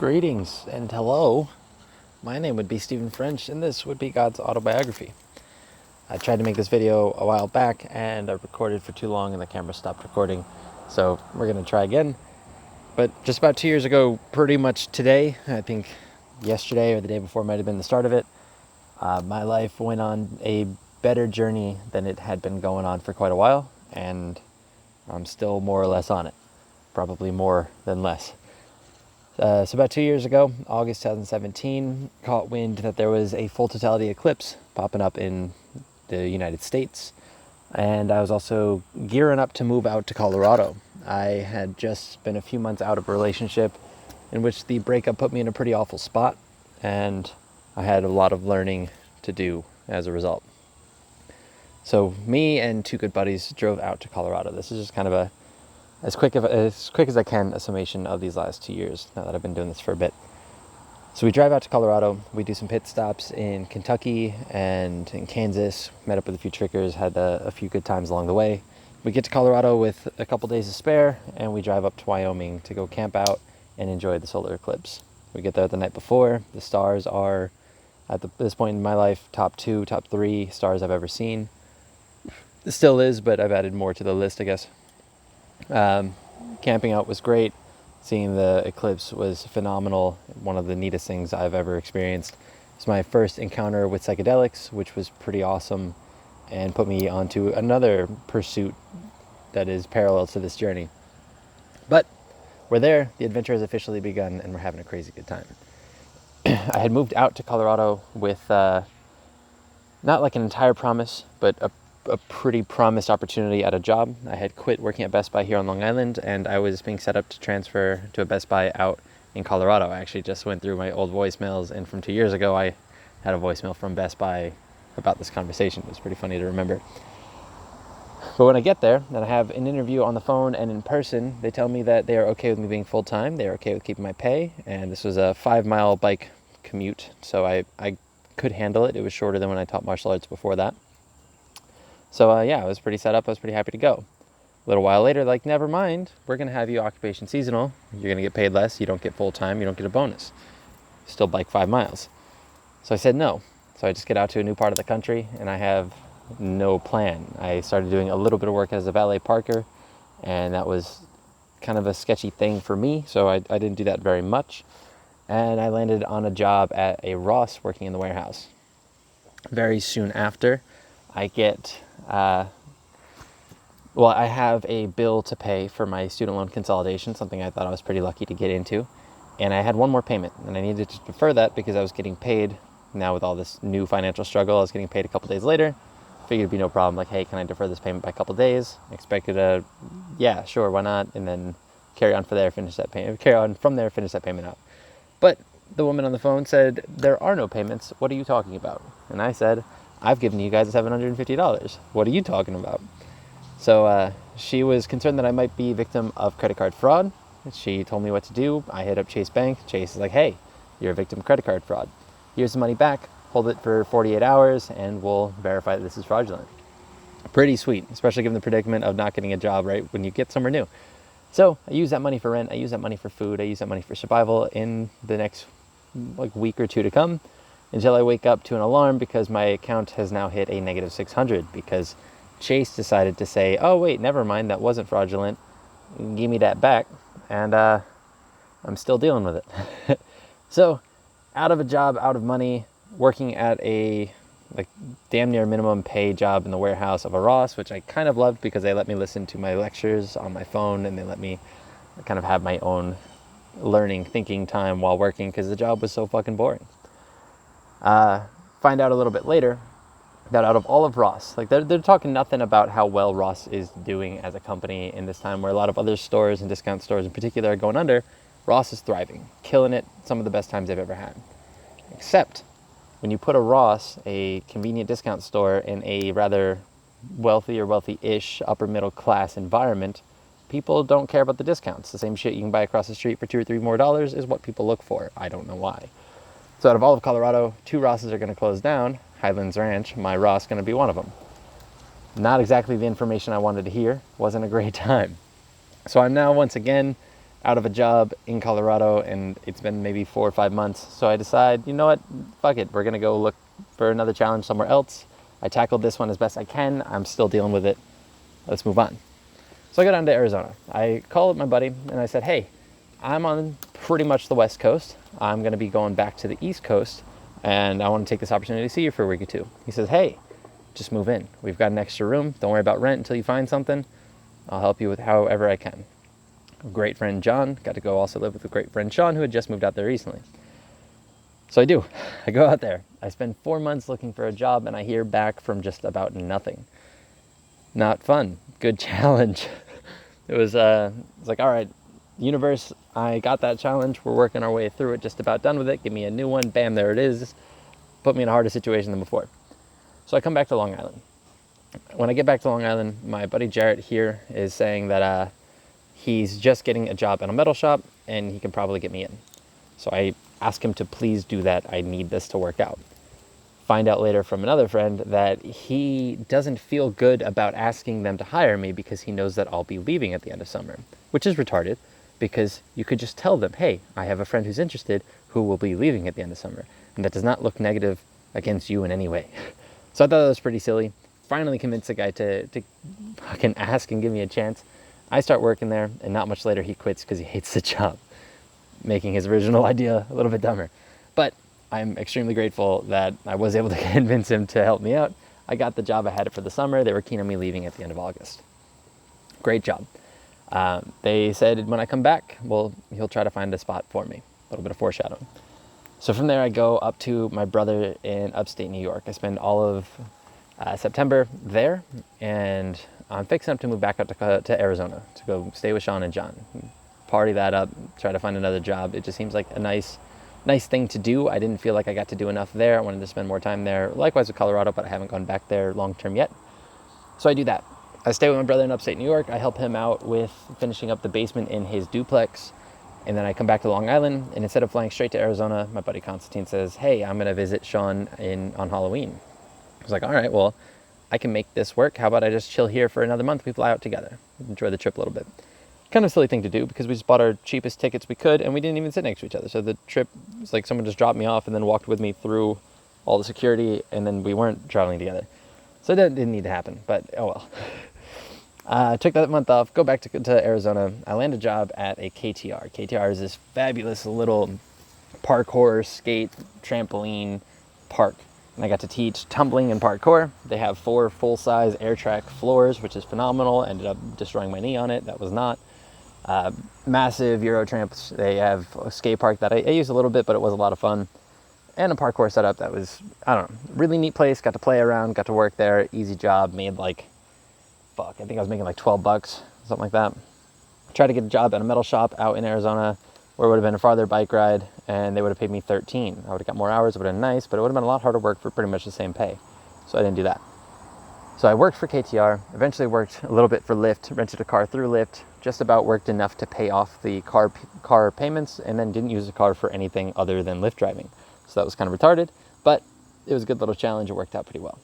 Greetings and hello. My name would be Stephen French, and this would be God's autobiography. I tried to make this video a while back, and I recorded for too long, and the camera stopped recording. So we're going to try again. But just about 2 years ago, pretty much today, I think yesterday or the day before might have been the start of it, my life went on a better journey than it had been going on for quite a while, and I'm still more or less on it. Probably more than less. So about 2 years ago, August 2017, caught wind that there was a full totality eclipse popping up in the United States. And I was also gearing up to move out to Colorado. I had just been a few months out of a relationship in which the breakup put me in a pretty awful spot. And I had a lot of learning to do as a result. So me and two good buddies drove out to Colorado. This is just kind of as quick as I can, a summation of these last 2 years, now that I've been doing this for a bit. So we drive out to Colorado, we do some pit stops in Kentucky and in Kansas, met up with a few trickers, had a few good times along the way. We get to Colorado with a couple days to spare, and we drive up to Wyoming to go camp out and enjoy the solar eclipse. We get there the night before. The stars are, at this point in my life, top 3 stars I've ever seen. It still is, but I've added more to the list, I guess. Camping out was great. Seeing the eclipse was phenomenal. One of the neatest things I've ever experienced. It's my first encounter with psychedelics, which was pretty awesome and put me onto another pursuit that is parallel to this journey. But we're there, the adventure has officially begun, and we're having a crazy good time. I had moved out to Colorado with not like an entire promise, but a pretty promised opportunity at a job. I had quit working at Best Buy here on Long Island, and I was being set up to transfer to a Best Buy out in Colorado. I actually just went through my old voicemails, and from 2 years ago, I had a voicemail from Best Buy about this conversation. It was pretty funny to remember. But when I get there, and I have an interview on the phone and in person, they tell me that they are okay with me being full-time, they are okay with keeping my pay, and this was a 5-mile bike commute, so I could handle it. It was shorter than when I taught martial arts before that. So I was pretty set up. I was pretty happy to go. A little while later, like, never mind. We're going to have you occupation seasonal. You're going to get paid less. You don't get full-time. You don't get a bonus. Still bike 5 miles. So I said no. So I just get out to a new part of the country, and I have no plan. I started doing a little bit of work as a valet parker, and that was kind of a sketchy thing for me, so I didn't do that very much. And I landed on a job at a Ross working in the warehouse. Very soon after, I get... I have a bill to pay for my student loan consolidation, something I thought I was pretty lucky to get into. And I had one more payment, and I needed to defer that because I was getting paid. Now with all this new financial struggle, I was getting paid a couple days later. Figured it'd be no problem. Like, hey, can I defer this payment by a couple days? Expected yeah, sure, why not? And then carry on from there, finish that payment out. But the woman on the phone said, there are no payments. What are you talking about? And I said, I've given you guys $750. What are you talking about? So she was concerned that I might be a victim of credit card fraud. She told me what to do. I hit up Chase Bank. Chase is like, hey, you're a victim of credit card fraud. Here's the money back. Hold it for 48 hours, and we'll verify that this is fraudulent. Pretty sweet, especially given the predicament of not getting a job right when you get somewhere new. So I use that money for rent. I use that money for food. I use that money for survival in the next week or two to come, until I wake up to an alarm because my account has now hit a negative 600 because Chase decided to say, oh, wait, never mind, that wasn't fraudulent. Give me that back. And I'm still dealing with it. So out of a job, out of money, working at a damn near minimum pay job in the warehouse of a Ross, which I kind of loved because they let me listen to my lectures on my phone, and they let me kind of have my own learning, thinking time while working because the job was so fucking boring. Find out a little bit later that out of all of Ross, they're talking nothing about how well Ross is doing as a company in this time where a lot of other stores and discount stores in particular are going under. Ross is thriving, killing it, some of the best times they've ever had. Except when you put a Ross, a convenient discount store, in a rather wealthy or wealthy-ish upper middle class environment, people don't care about the discounts. The same shit you can buy across the street for $2 or $3 more is what people look for. I don't know why. So out of all of Colorado, 2 Rosses are going to close down. Highlands Ranch, my Ross, going to be one of them. Not exactly the information I wanted to hear. Wasn't a great time. So I'm now once again out of a job in Colorado, and it's been maybe 4 or 5 months. So I decide, you know what, fuck it. We're going to go look for another challenge somewhere else. I tackled this one as best I can. I'm still dealing with it. Let's move on. So I go down to Arizona. I call up my buddy and I said, hey, I'm on pretty much the West Coast. I'm going to be going back to the East Coast, and I want to take this opportunity to see you for a week or two. He says, hey, just move in. We've got an extra room. Don't worry about rent until you find something. I'll help you with however I can. A great friend, John, got to go also live with a great friend, Sean, who had just moved out there recently. So I do. I go out there. I spend 4 months looking for a job, and I hear back from just about nothing. Not fun. Good challenge. It was like, all right, universe, I got that challenge. We're working our way through it, just about done with it. Give me a new one. Bam, there it is. Put me in a harder situation than before. So I come back to Long Island. When I get back to Long Island, my buddy Jarrett here is saying that he's just getting a job at a metal shop and he can probably get me in. So I ask him to please do that. I need this to work out. Find out later from another friend that he doesn't feel good about asking them to hire me because he knows that I'll be leaving at the end of summer, which is retarded because you could just tell them, hey, I have a friend who's interested who will be leaving at the end of summer. And that does not look negative against you in any way. So I thought that was pretty silly. Finally convinced the guy to fucking ask and give me a chance. I start working there, and not much later he quits because he hates the job, making his original idea a little bit dumber. But I'm extremely grateful that I was able to convince him to help me out. I got the job. I had it for the summer. They were keen on me leaving at the end of August. Great job. They said when I come back, well, he'll try to find a spot for me. A little bit of foreshadowing. So from there, I go up to my brother in upstate New York. I spend all of September there, and I'm fixing up to move back up to Arizona to go stay with Sean and John. Party that up, try to find another job. It just seems like a nice thing to do. I didn't feel like I got to do enough there. I wanted to spend more time there. Likewise with Colorado, but I haven't gone back there long term yet. So I do that. I stay with my brother in upstate New York. I help him out with finishing up the basement in his duplex. And then I come back to Long Island, and instead of flying straight to Arizona, my buddy Constantine says, hey, I'm going to visit Sean on Halloween. I was like, all right, well, I can make this work. How about I just chill here for another month? We fly out together. Enjoy the trip a little bit. Kind of a silly thing to do because we just bought our cheapest tickets we could, and we didn't even sit next to each other. So the trip was like someone just dropped me off and then walked with me through all the security, and then we weren't traveling together. So that didn't need to happen, but oh well. Took that month off, go back to Arizona. I land a job at a KTR. KTR is this fabulous little parkour, skate, trampoline park. And I got to teach tumbling and parkour. They have 4 full-size air track floors, which is phenomenal. Ended up destroying my knee on it. That was not. Massive Euro tramps. They have a skate park that I used a little bit, but it was a lot of fun. And a parkour setup that was, I don't know, really neat place. Got to play around, got to work there. Easy job. Made like, I think I was making like $12, something like that. Tried to get a job at a metal shop out in Arizona where it would have been a farther bike ride, and they would have paid me $13. I would have got more hours. It would have been nice, but it would have been a lot harder work for pretty much the same pay. So I didn't do that. So I worked for KTR, eventually worked a little bit for Lyft, rented a car through Lyft, just about worked enough to pay off the car payments, and then didn't use the car for anything other than Lyft driving. So that was kind of retarded, but it was a good little challenge. It worked out pretty well.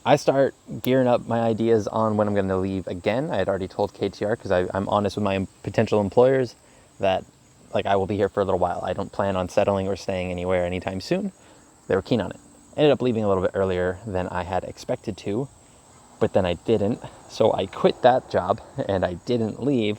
I start gearing up my ideas on when I'm going to leave again. I had already told KTR, because I'm honest with my potential employers, that like I will be here for a little while. I don't plan on settling or staying anywhere anytime soon. They were keen on it. Ended up leaving a little bit earlier than I had expected to, but then I didn't. So I quit that job and I didn't leave.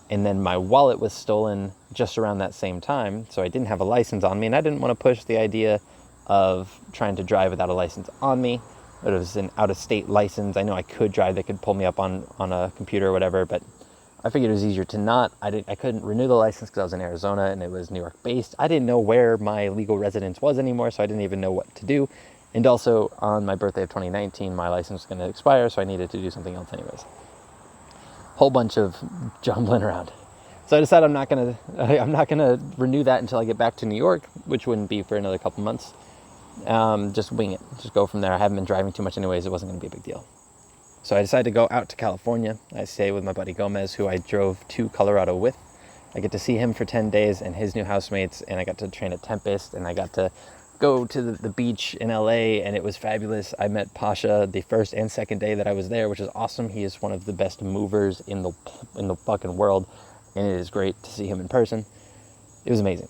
And then my wallet was stolen just around that same time. So I didn't have a license on me, and I didn't want to push the idea of trying to drive without a license on me. It was an out-of-state license. I know I could drive. They could pull me up on a computer or whatever, but I figured it was easier to not. I couldn't renew the license because I was in Arizona and it was New York based. I didn't know where my legal residence was anymore, so I didn't even know what to do. And also on my birthday of 2019, my license was going to expire, so I needed to do something else anyways. Whole bunch of jumbling around. So I decided I'm not gonna renew that until I get back to New York, which wouldn't be for another couple months. Just wing it, just go from there. I haven't been driving too much anyways. It wasn't going to be a big deal. So I decided to go out to California. I stay with my buddy Gomez, who I drove to Colorado with. I get to see him for 10 days and his new housemates, and I got to train at Tempest, and I got to go to the beach in LA, and it was fabulous. I met Pasha the first and second day that I was there, which is awesome. He is one of the best movers in the fucking world, and it is great to see him in person. It was amazing.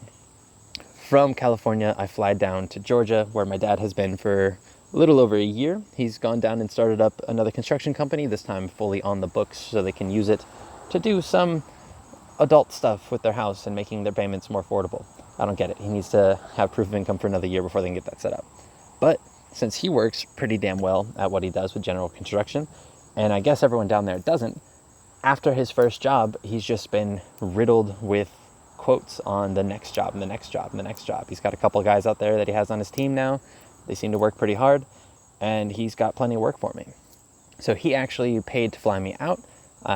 From California, I fly down to Georgia, where my dad has been for a little over a year. He's gone down and started up another construction company, this time fully on the books, so they can use it to do some adult stuff with their house and making their payments more affordable. I don't get it. He needs to have proof of income for another year before they can get that set up. But since he works pretty damn well at what he does with general construction, and I guess everyone down there doesn't, after his first job, he's just been riddled with quotes on the next job and the next job and the next job. He's got a couple of guys out there that he has on his team now. They seem to work pretty hard, and he's got plenty of work for me. So he actually paid to fly me out.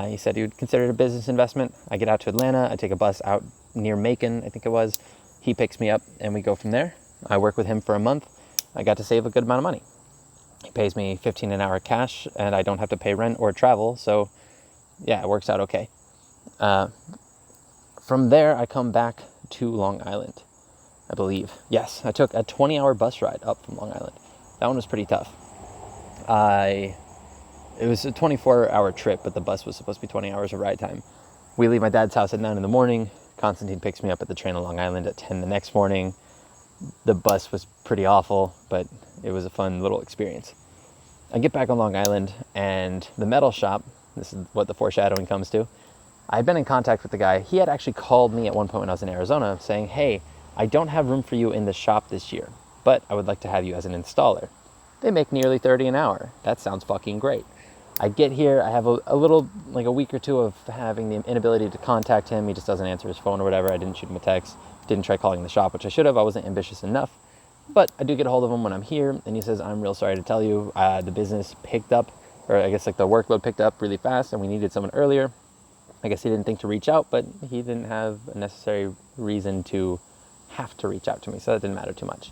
He said he would consider it a business investment. I get out to Atlanta. I take a bus out near Macon, I think it was. He picks me up, and we go from there. I work with him for a month. I got to save a good amount of money. He pays me $15 an hour cash, and I don't have to pay rent or travel. So, yeah, it works out okay. From there, I come back to Long Island, I believe. Yes, I took a 20-hour bus ride up from Long Island. That one was pretty tough. It was a 24-hour trip, but the bus was supposed to be 20 hours of ride time. We leave my dad's house at 9 in the morning. Constantine picks me up at the train on Long Island at 10 the next morning. The bus was pretty awful, but it was a fun little experience. I get back on Long Island, and the metal shop, this is what the foreshadowing comes to, I've been in contact with the guy. He had actually called me at one point when I was in Arizona saying, hey, I don't have room for you in the shop this year, but I would like to have you as an installer. They make nearly $30 an hour. That sounds fucking great. I get here, I have a little, like a week or two of having the inability to contact him. He just doesn't answer his phone or whatever. I didn't shoot him a text, didn't try calling the shop, which I should have. I wasn't ambitious enough. But I do get a hold of him when I'm here, and he says, I'm real sorry to tell you, the business picked up, or I guess like the workload picked up really fast, and we needed someone earlier. I guess he didn't think to reach out, but he didn't have a necessary reason to have to reach out to me, so that didn't matter too much.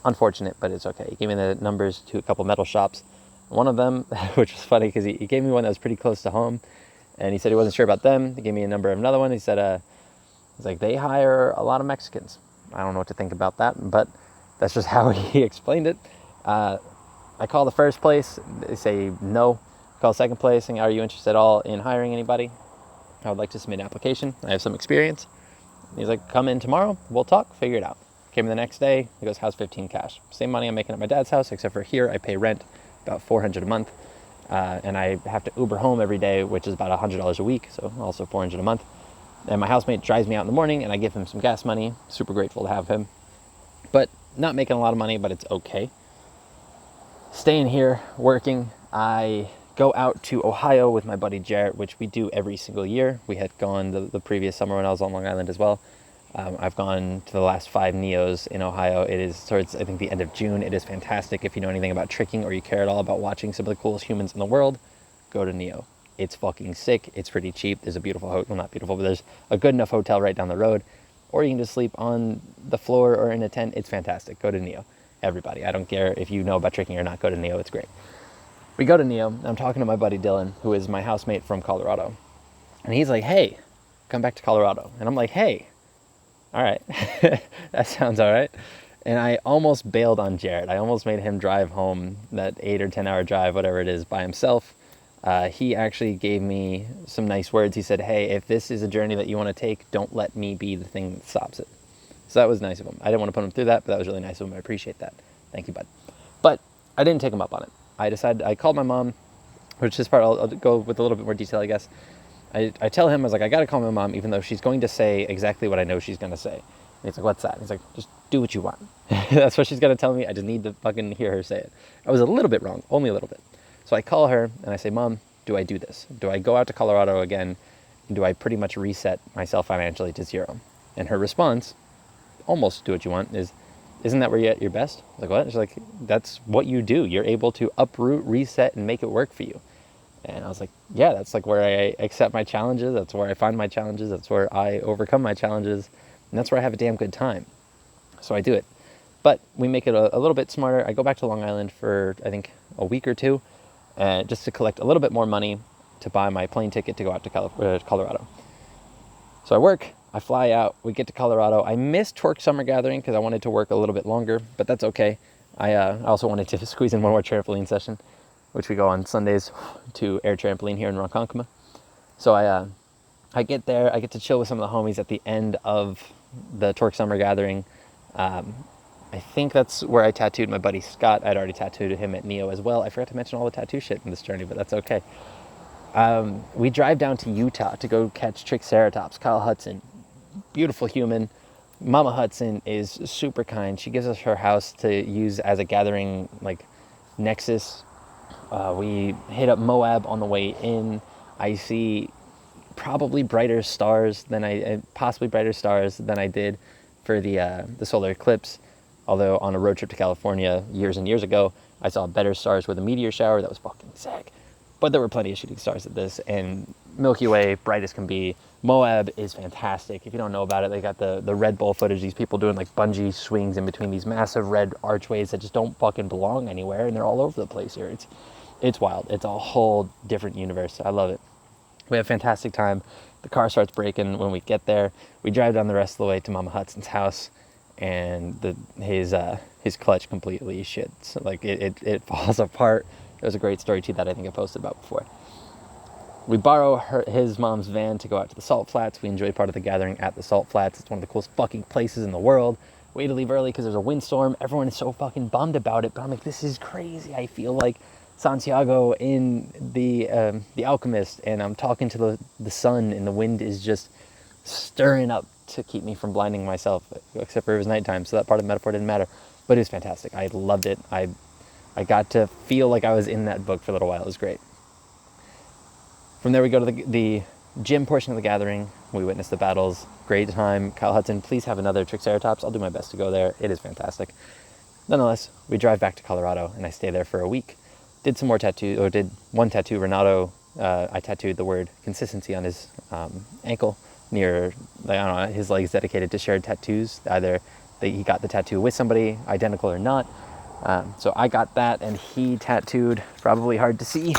Unfortunate, but it's okay. He gave me the numbers to a couple metal shops. One of them, which was funny because he gave me one that was pretty close to home, and he said he wasn't sure about them. He gave me a number of another one. He said, he's like, they hire a lot of Mexicans. I don't know what to think about that, but that's just how he explained it. I call the first place. They say no. Call second place saying, are you interested at all in hiring anybody? I would like to submit an application. I have some experience. He's like, come in tomorrow. We'll talk. Figure it out. Came in the next day. He goes, how's 15 cash? Same money I'm making at my dad's house, except for here I pay rent about $400 a month. And I have to Uber home every day, which is about $100 a week. So also $400 a month. And my housemate drives me out in the morning, and I give him some gas money. Super grateful to have him. But not making a lot of money, but it's okay. Staying here, working. I go out to Ohio with my buddy Jarrett, which we do every single year. We had gone the previous summer when I was on Long Island as well. I've gone to the last 5 Neos in Ohio. It is towards, I think, the end of June. It is fantastic. If you know anything about tricking or you care at all about watching some of the coolest humans in the world, go to Neo. It's fucking sick. It's pretty cheap. There's a beautiful hotel, well, not beautiful, but there's a good enough hotel right down the road. Or you can just sleep on the floor or in a tent. It's fantastic. Go to Neo. Everybody. I don't care if you know about tricking or not. Go to Neo. It's great. We go to Neo. I'm talking to my buddy Dylan, who is my housemate from Colorado. And he's like, hey, come back to Colorado. And I'm like, hey, all right. That sounds all right. And I almost bailed on Jared. I almost made him drive home that 8 or 10 hour drive, whatever it is, by himself. He actually gave me some nice words. He said, hey, if this is a journey that you want to take, don't let me be the thing that stops it. So that was nice of him. I didn't want to put him through that, but that was really nice of him. I appreciate that. Thank you, bud. But I didn't take him up on it. I called my mom, which this part I'll go with a little bit more detail, I guess. I tell him, I was like, I got to call my mom, even though she's going to say exactly what I know she's going to say. And he's like, what's that? And he's like, just do what you want. That's what she's going to tell me. I just need to fucking hear her say it. I was a little bit wrong, only a little bit. So I call her and I say, Mom, do I do this? Do I go out to Colorado again? And do I pretty much reset myself financially to zero? And her response, almost do what you want, is, isn't that where you're at your best? I was like, what? She's like, that's what you do. You're able to uproot, reset, and make it work for you. And I was like, yeah, that's like where I accept my challenges. That's where I find my challenges. That's where I overcome my challenges. And that's where I have a damn good time. So I do it. But we make it a little bit smarter. I go back to Long Island for, I think, a week or two, just to collect a little bit more money to buy my plane ticket to go out to Colorado. So I work. I fly out, we get to Colorado. I missed Torque Summer Gathering because I wanted to work a little bit longer, but that's okay. I also wanted to squeeze in one more trampoline session, which we go on Sundays to Air Trampoline here in Ronkonkoma. So I get there, I get to chill with some of the homies at the end of the Torque Summer Gathering. I think that's where I tattooed my buddy Scott. I'd already tattooed him at Neo as well. I forgot to mention all the tattoo shit in this journey, but that's okay. We drive down to Utah to go catch Triceratops. Kyle Hudson, beautiful human. Mama Hudson is super kind. She gives us her house to use as a gathering like nexus. We hit up Moab on the way in. I see possibly brighter stars than I did for the solar eclipse. Although on a road trip to California years and years ago, I saw better stars with a meteor shower that was fucking sick. But there were plenty of shooting stars at this, and Milky Way, bright as can be. Moab is fantastic. If you don't know about it, they got the Red Bull footage, these people doing like bungee swings in between these massive red archways that just don't fucking belong anywhere, and they're all over the place here. It's wild. It's a whole different universe. I love it. We have a fantastic time. The car starts braking when we get there. We drive down the rest of the way to Mama Hudson's house, and his clutch completely shits. Like it falls apart. There's a great story too that I think I posted about before. We borrow his mom's van to go out to the Salt Flats. We enjoy part of the gathering at the Salt Flats. It's one of the coolest fucking places in the world. We had to leave early because there's a windstorm. Everyone is so fucking bummed about it, but I'm like, this is crazy. I feel like Santiago in the Alchemist, and I'm talking to the sun, and the wind is just stirring up to keep me from blinding myself, except for it was nighttime, so that part of the metaphor didn't matter. But it was fantastic. I loved it. I got to feel like I was in that book for a little while. It was great. From there, we go to the gym portion of the gathering. We witness the battles. Great time. Kyle Hudson, please have another Triceratops. I'll do my best to go there. It is fantastic. Nonetheless, we drive back to Colorado, and I stay there for a week. Did some more tattoo, or did one tattoo. Renato, I tattooed the word consistency on his ankle near, I don't know, his leg's dedicated to shared tattoos. Either he got the tattoo with somebody, identical or not. So I got that, and he tattooed, probably hard to see,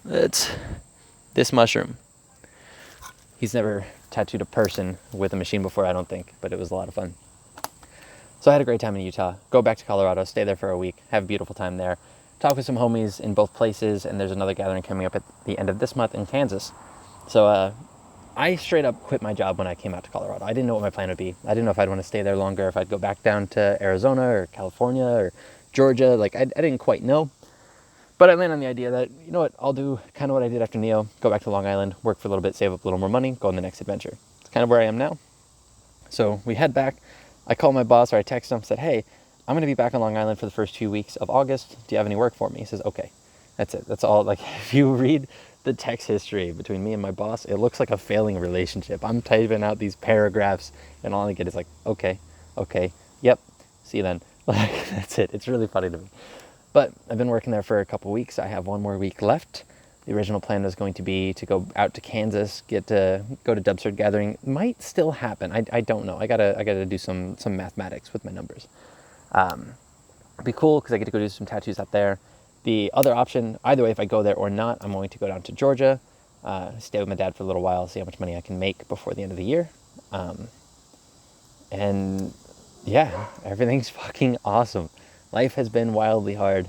it's this mushroom. He's never tattooed a person with a machine before, I don't think, but it was a lot of fun. So I had a great time in Utah. Go back to Colorado, stay there for a week, have a beautiful time there. Talk with some homies in both places, and there's another gathering coming up at the end of this month in Kansas. So I straight up quit my job when I came out to Colorado. I didn't know what my plan would be. I didn't know if I'd want to stay there longer, if I'd go back down to Arizona or California or Georgia. Like, I didn't quite know. But I landed on the idea that, you know what, I'll do kind of what I did after Neo, go back to Long Island, work for a little bit, save up a little more money, go on the next adventure. It's kind of where I am now. So we head back. I call my boss, or I text him, said, hey, I'm going to be back on Long Island for the first 2 weeks of August. Do you have any work for me? He says, okay. That's it. That's all. Like, if you read the text history between me and my boss, it looks like a failing relationship. I'm typing out these paragraphs, and all I get is like, okay, yep, see you then. Like, that's it. It's really funny to me. But I've been working there for a couple weeks. I have one more week left. The original plan was going to be to go out to Kansas, go to Dubstard Gathering. Might still happen. I don't know. I gotta do some mathematics with my numbers. It'd be cool because I get to go do some tattoos out there. The other option, either way, if I go there or not, I'm going to go down to Georgia, stay with my dad for a little while, see how much money I can make before the end of the year. And yeah, everything's fucking awesome. Life has been wildly hard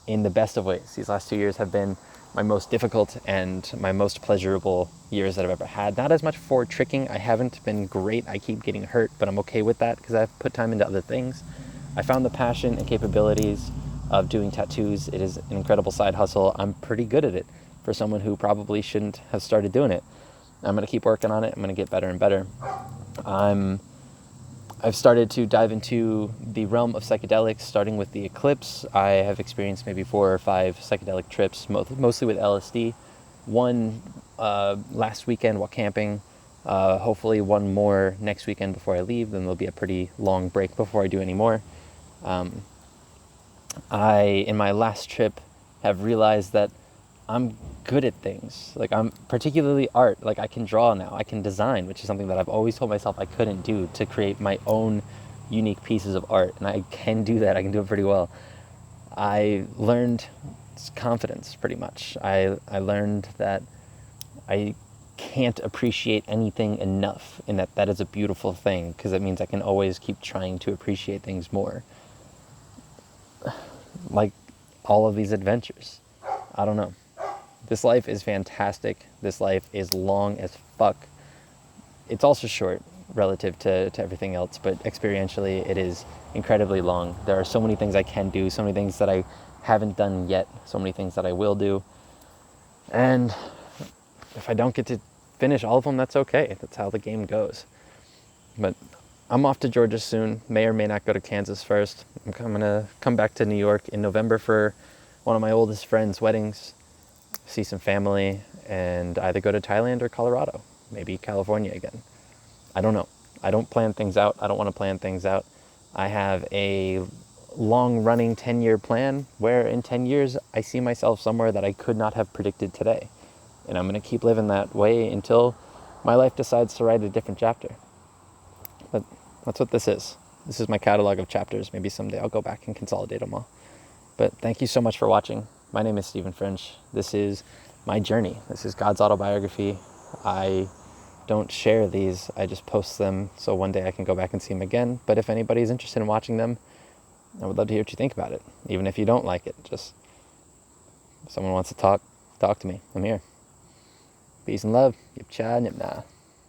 in the best of ways. These last 2 years have been my most difficult and my most pleasurable years that I've ever had. Not as much for tricking. I haven't been great. I keep getting hurt, but I'm okay with that because I've put time into other things. I found the passion and capabilities of doing tattoos. It is an incredible side hustle. I'm pretty good at it for someone who probably shouldn't have started doing it. I'm going to keep working on it. I'm going to get better and better. I've started to dive into the realm of psychedelics, starting with the Eclipse. I have experienced maybe 4 or 5 psychedelic trips, mostly with LSD. One last weekend while camping. Hopefully one more next weekend before I leave. Then there'll be a pretty long break before I do any more. In my last trip, have realized that I'm good at things. Like, I'm particularly art. Like, I can draw now. I can design, which is something that I've always told myself I couldn't do, to create my own unique pieces of art. And I can do that. I can do it pretty well. I learned confidence, pretty much. I learned that I can't appreciate anything enough, and that is a beautiful thing, because it means I can always keep trying to appreciate things more. Like all of these adventures. I don't know. This life is fantastic. This life is long as fuck. It's also short relative to everything else, but experientially it is incredibly long. There are so many things I can do, so many things that I haven't done yet, so many things that I will do. And if I don't get to finish all of them, that's okay. That's how the game goes. But I'm off to Georgia soon. May or may not go to Kansas first. I'm going to come back to New York in November for one of my oldest friends' weddings, see some family, and either go to Thailand or Colorado, maybe California again. I don't know. I don't plan things out. I don't want to plan things out. I have a long-running 10-year plan where in 10 years I see myself somewhere that I could not have predicted today. And I'm going to keep living that way until my life decides to write a different chapter. But that's what this is. This is my catalog of chapters. Maybe someday I'll go back and consolidate them all. But thank you so much for watching. My name is Stephen French. This is my journey. This is God's autobiography. I don't share these. I just post them so one day I can go back and see them again. But if anybody's interested in watching them, I would love to hear what you think about it. Even if you don't like it, just if someone wants to talk to me. I'm here. Peace and love. Yipcha Nipna.